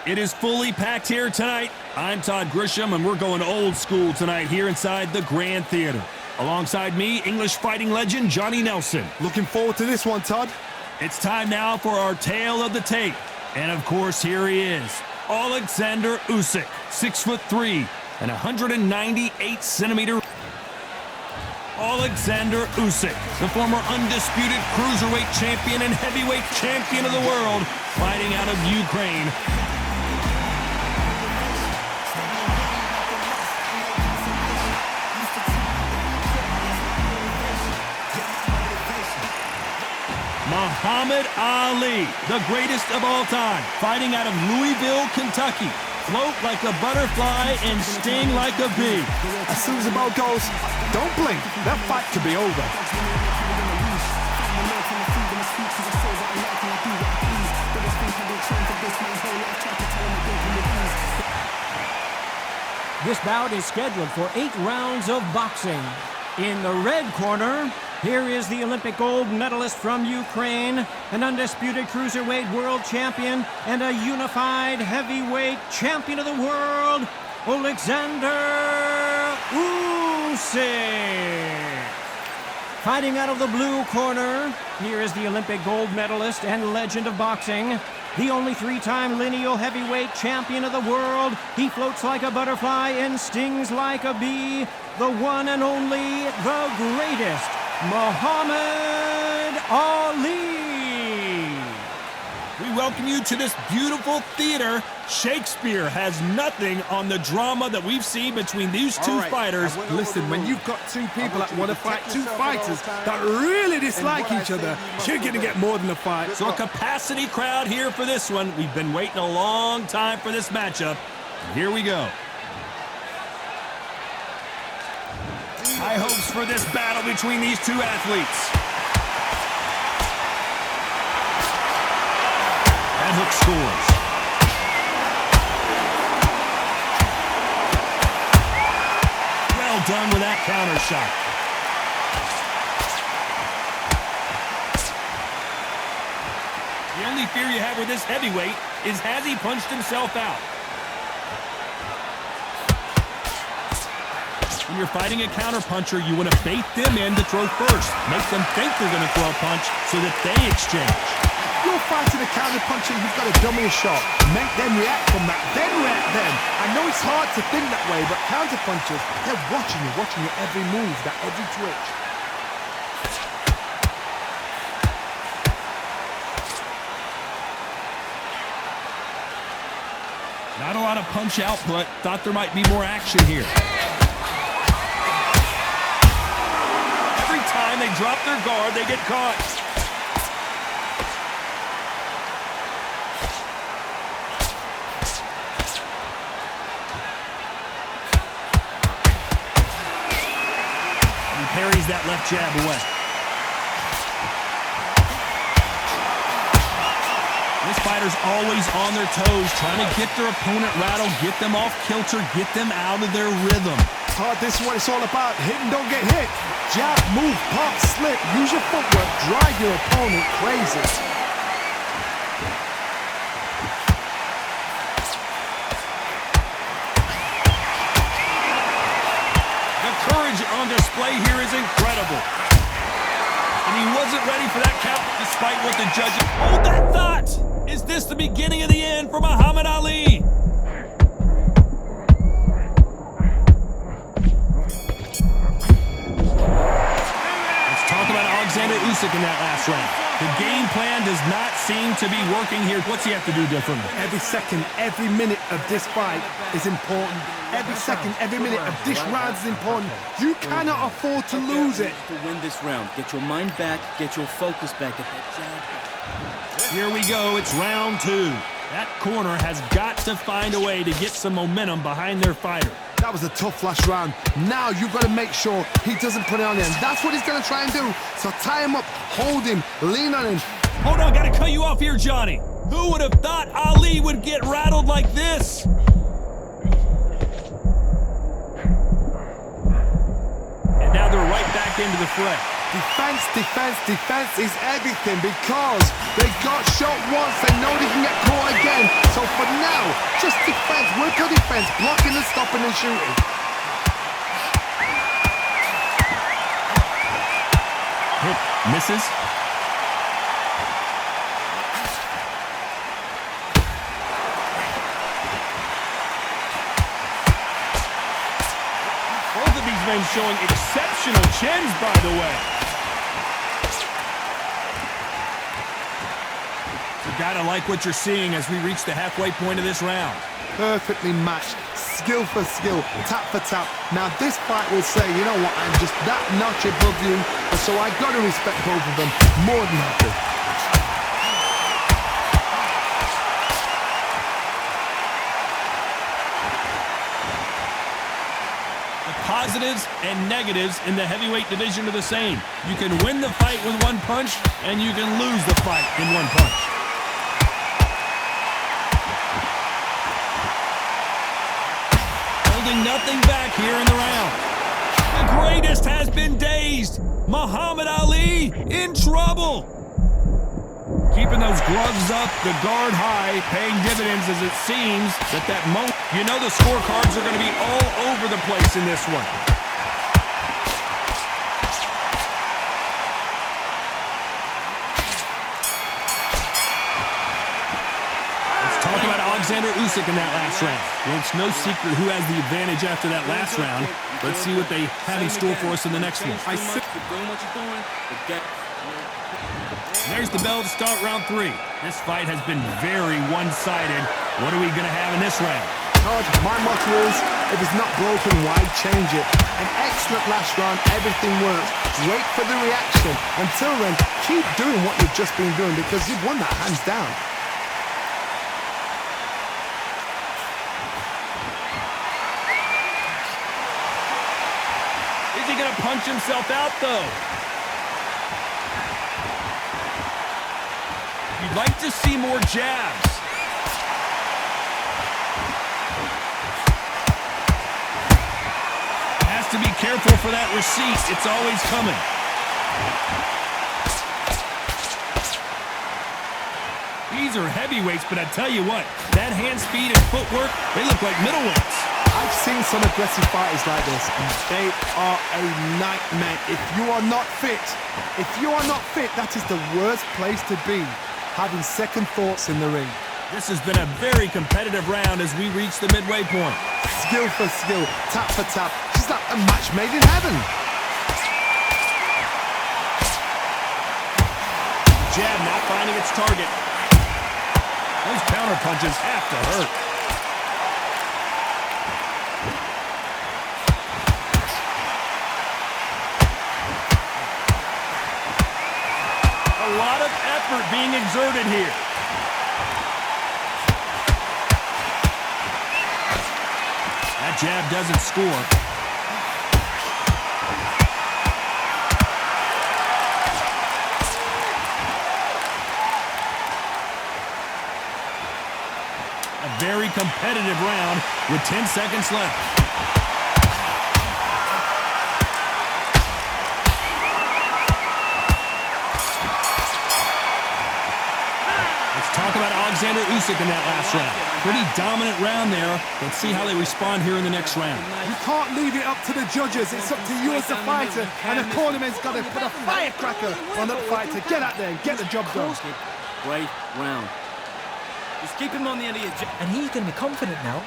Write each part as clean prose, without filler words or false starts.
It is fully packed here tonight. I'm Todd Grisham, and we're going old school tonight here inside the Grand Theater. Alongside me, English fighting legend Johnny Nelson. Looking forward to this one, Todd. It's time now for our tale of the tape. And of course, here he is, Oleksandr Usyk, 6'3" and 198-centimeter. Oleksandr Usyk, the former undisputed cruiserweight champion and heavyweight champion of the world, fighting out of Ukraine. Muhammad Ali, the greatest of all time, fighting out of Louisville, Kentucky. Float like a butterfly and sting like a bee. As soon as the bell goes, don't blink. That fight could be over. This bout is scheduled for 8 rounds of boxing. In the red corner, here is the Olympic gold medalist from Ukraine, an undisputed cruiserweight world champion, and a unified heavyweight champion of the world, Oleksandr Usyk. Fighting out of the blue corner, here is the Olympic gold medalist and legend of boxing, the only 3-time lineal heavyweight champion of the world. He floats like a butterfly and stings like a bee, the one and only, the greatest, Muhammad Ali. We welcome you to this beautiful theater. Shakespeare has nothing on the drama that we've seen between these two fighters. Listen, when you've got two people that want to fight, two fighters that really dislike each other, you're going to get more than a fight. So a capacity crowd here for this one. We've been waiting a long time for this matchup. And here we go. High hopes for this battle between these two athletes. And Hook scores. Well done with that counter shot. The only fear you have with this heavyweight is, has he punched himself out? When you're fighting a counterpuncher, you want to bait them in to throw first. Make them think they're going to throw a punch so that they exchange. You're fighting a counterpuncher, you've got to dummy a shot. Make them react from that, then react then. I know it's hard to think that way, but counterpunchers, they're watching your every move, that every twitch. Not a lot of punch output. Thought there might be more action here. Time they drop their guard, they get caught. He parries that left jab away. This fighter's always on their toes, trying to get their opponent rattled, get them off kilter, get them out of their rhythm. Todd, this is what it's all about. Hit and don't get hit. Jab, move, pop, slip. Use your footwork. Drive your opponent crazy. The courage on display here is incredible. And he wasn't ready for that count despite what the judges... Hold that thought! Is this the beginning of the end for Muhammad Ali? Oleksandr Usyk in that last round. The game plan does not seem to be working here. What's he have to do differently? Every second, every minute of this fight is important. Every second, every minute of this round is important. You cannot afford to lose it. To win this round, get your mind back, get your focus back, get that jab. Here we go. It's round 2. That corner has got to find a way to get some momentum behind their fighter. That was a tough last round. Now you've got to make sure he doesn't put it on you. And that's what he's going to try and do. So tie him up, hold him, lean on him. Hold on, got to cut you off here, Johnny. Who would have thought Ali would get rattled like this? And now they're right back back into the fray. Defense, defense, defense is everything because they got shot once, they know they can get caught again. So for now, just defense, work your defense, blocking and stopping and shooting. Hit, misses. Both of these men showing exceptional chins, by the way. You gotta like what you're seeing as we reach the halfway point of this round. Perfectly matched, skill for skill, tap for tap. Now this fight will say, you know what, I'm just that notch above you, and so I got to respect both of them more than happy. The positives and negatives in the heavyweight division are the same. You can win the fight with one punch, and you can lose the fight in one punch. Nothing back here in the round. The greatest has been dazed. Muhammad Ali in trouble. Keeping those gloves up, the guard high, paying dividends as it seems that moment. You know the scorecards are going to be all over the place in this one. Oleksandr Usyk in that last round. Well, it's no secret who has the advantage after that last round. Let's see what they have in store for us in the next one. There's the bell to start round 3. This fight has been very one-sided. What are we going to have in this round? My motto is, if it's not broken, why change it? An excellent last round, everything works. Wait for the reaction. Until then, keep doing what you've just been doing because you've won that hands down. Is he going to punch himself out, though? You'd like to see more jabs. Has to be careful for that receipt. It's always coming. These are heavyweights, but I tell you what, that hand speed and footwork, they look like middleweights. I've seen some aggressive fighters like this, and they are a nightmare. If you are not fit, that is the worst place to be, having second thoughts in the ring. This has been a very competitive round as we reach the midway point. Skill for skill, tap for tap, just like a match made in heaven. Jab not finding its target. Those counter punches have to hurt. A lot of effort being exerted here. That jab doesn't score. A very competitive round with 10 seconds left. Talk about Oleksandr Usyk in that last round. Pretty dominant round there. Let's see how they respond here in the next round. You can't leave it up to the judges. It's up to you as the fighter, and the cornerman's got to put a firecracker on that fighter. Get out there and get the job done. Great round. Just keep him on the end of your jab. And he's going to be confident now.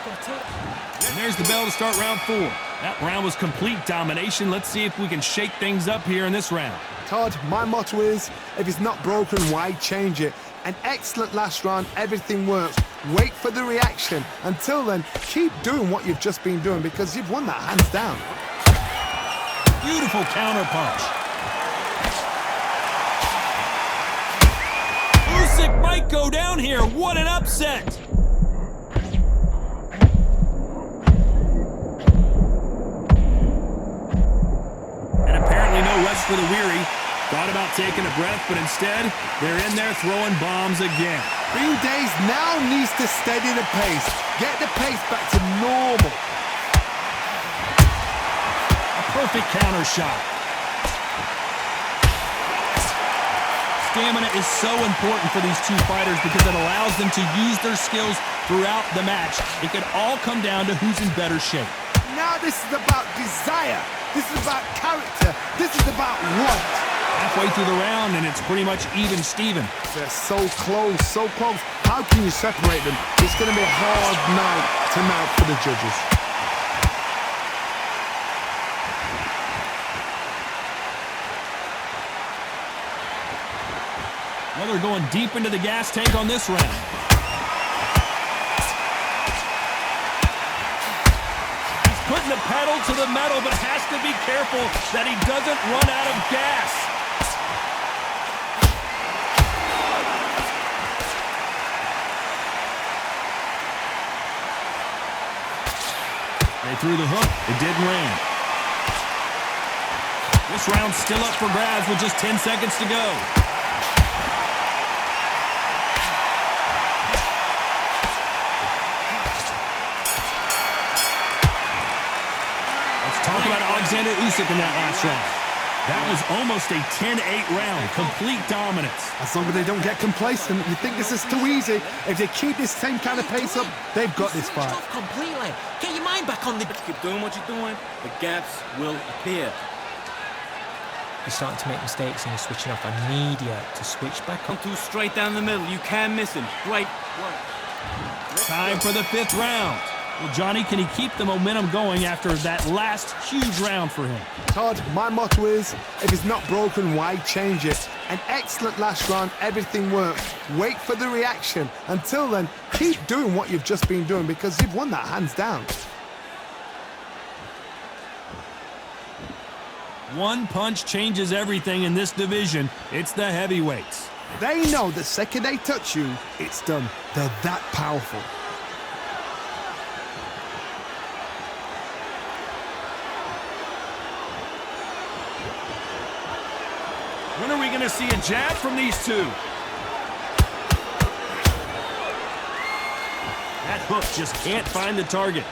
And there's the bell to start round 4. That round was complete domination. Let's see if we can shake things up here in this round. Todd, my motto is, if it's not broken, why change it? An excellent last round, everything works. Wait for the reaction. Until then, keep doing what you've just been doing because you've won that hands down. Beautiful counter punch. Usyk might go down here. What an upset. And apparently no rest for the weary. Thought about taking a breath, but instead, they're in there throwing bombs again. Being dazed now needs to steady the pace. Get the pace back to normal. A perfect counter shot. stamina is so important for these two fighters because it allows them to use their skills throughout the match. It can all come down to who's in better shape. Now this is about desire. This is about character. This is about want. Halfway through the round, and it's pretty much even Steven. They're so close, so close. How can you separate them? It's going to be a hard night tonight for the judges. Well, they're going deep into the gas tank on this round. He's putting the pedal to the metal, but has to be careful that he doesn't run out of gas. They threw the hook. It didn't land. This round's still up for grabs with just 10 seconds to go. Talk about Oleksandr Usyk in that last round. That was almost a 10-8 round. Complete dominance. As long as they don't get complacent, you think this is too easy. If they keep this same kind of pace up, they've got this fight. Off completely. Get your mind back on the... Keep doing what you're doing, the gaps will appear. You're starting to make mistakes and you're switching off. I need you to switch back on. Too straight down the middle. You can miss him. Great work. Time for the 5th round. Well, Johnny, can he keep the momentum going after that last huge round for him? Todd, my motto is, if it's not broken, why change it? An excellent last round, everything works. Wait for the reaction. Until then, keep doing what you've just been doing because you've won that hands down. One punch changes everything in this division. It's the heavyweights. They know the second they touch you, it's done. They're that powerful. When are we going to see a jab from these two? That hook just can't find the target.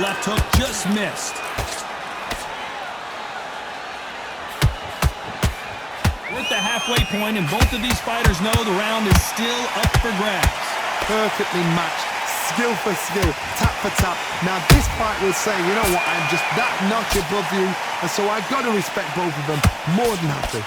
Left hook just missed. We're at the halfway point, and both of these fighters know the round is still up for grabs. Perfectly matched, skill for skill, tap for tap. Now this fight will say, you know what, I'm just that notch above you, and so I've got to respect both of them more than happy.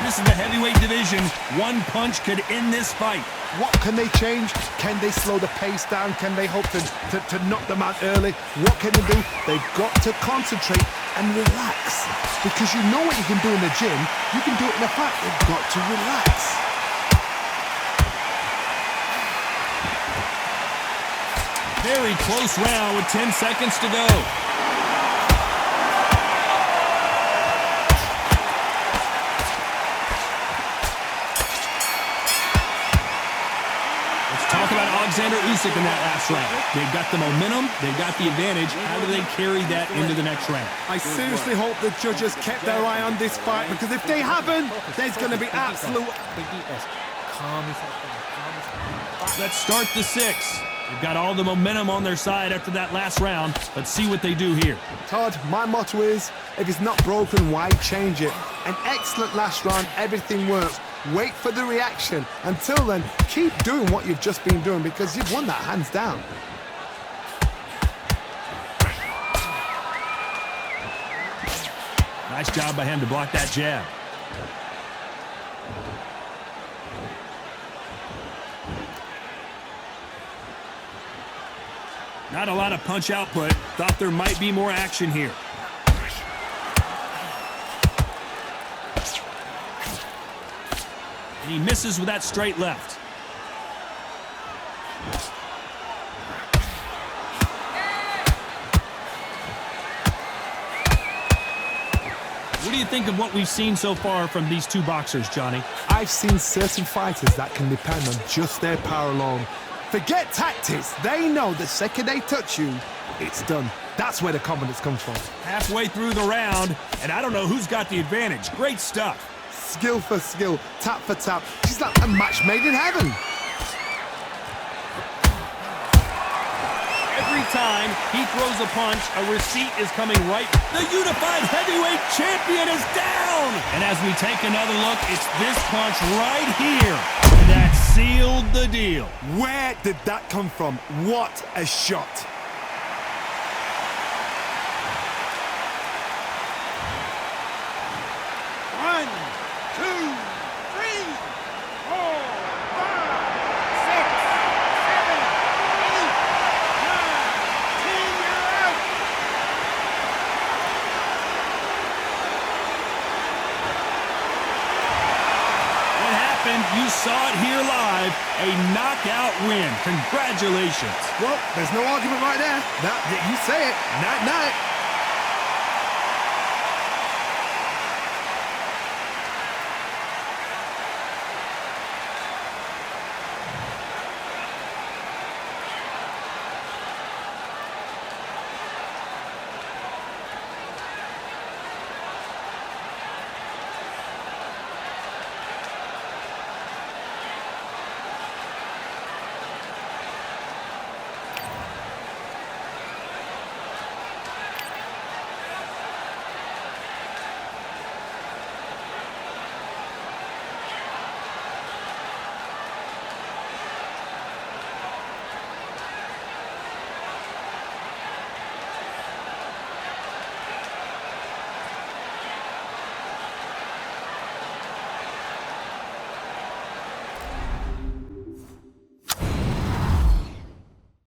This is the heavyweight division. One punch could end this fight. What can they change? Can they slow the pace down? Can they hope to knock them out early? What can they do? They've got to concentrate and relax. Because you know what you can do in the gym, you can do it in a fight. They've got to relax. Very close round with 10 seconds to go. Talk about Oleksandr Usyk in that last round. They've got the momentum, they've got the advantage. How do they carry that into the next round? I seriously hope the judges kept their eye on this fight, because if they haven't, there's going to be absolute... Let's start the 6th. They've got all the momentum on their side after that last round. Let's see what they do here. Todd, my motto is, if it's not broken, why change it? An excellent last round, everything works. Wait for the reaction. Until then, keep doing what you've just been doing because you've won that hands down. Nice job by him to block that jab. Not a lot of punch output. Thought there might be more action here. And he misses with that straight left. What do you think of what we've seen so far from these two boxers, Johnny? I've seen certain fighters that can depend on just their power alone. Forget tactics. They know the second they touch you, it's done. That's where the confidence comes from. Halfway through the round, and I don't know who's got the advantage. Great stuff. Skill for skill, tap for tap. She's like a match made in heaven. Every time he throws a punch, a receipt is coming right. The unified heavyweight champion is down! And as we take another look, it's this punch right here that sealed the deal. Where did that come from? What a shot. You saw it here live, a knockout win. Congratulations. Well, there's no argument right there. You say it. Night-night.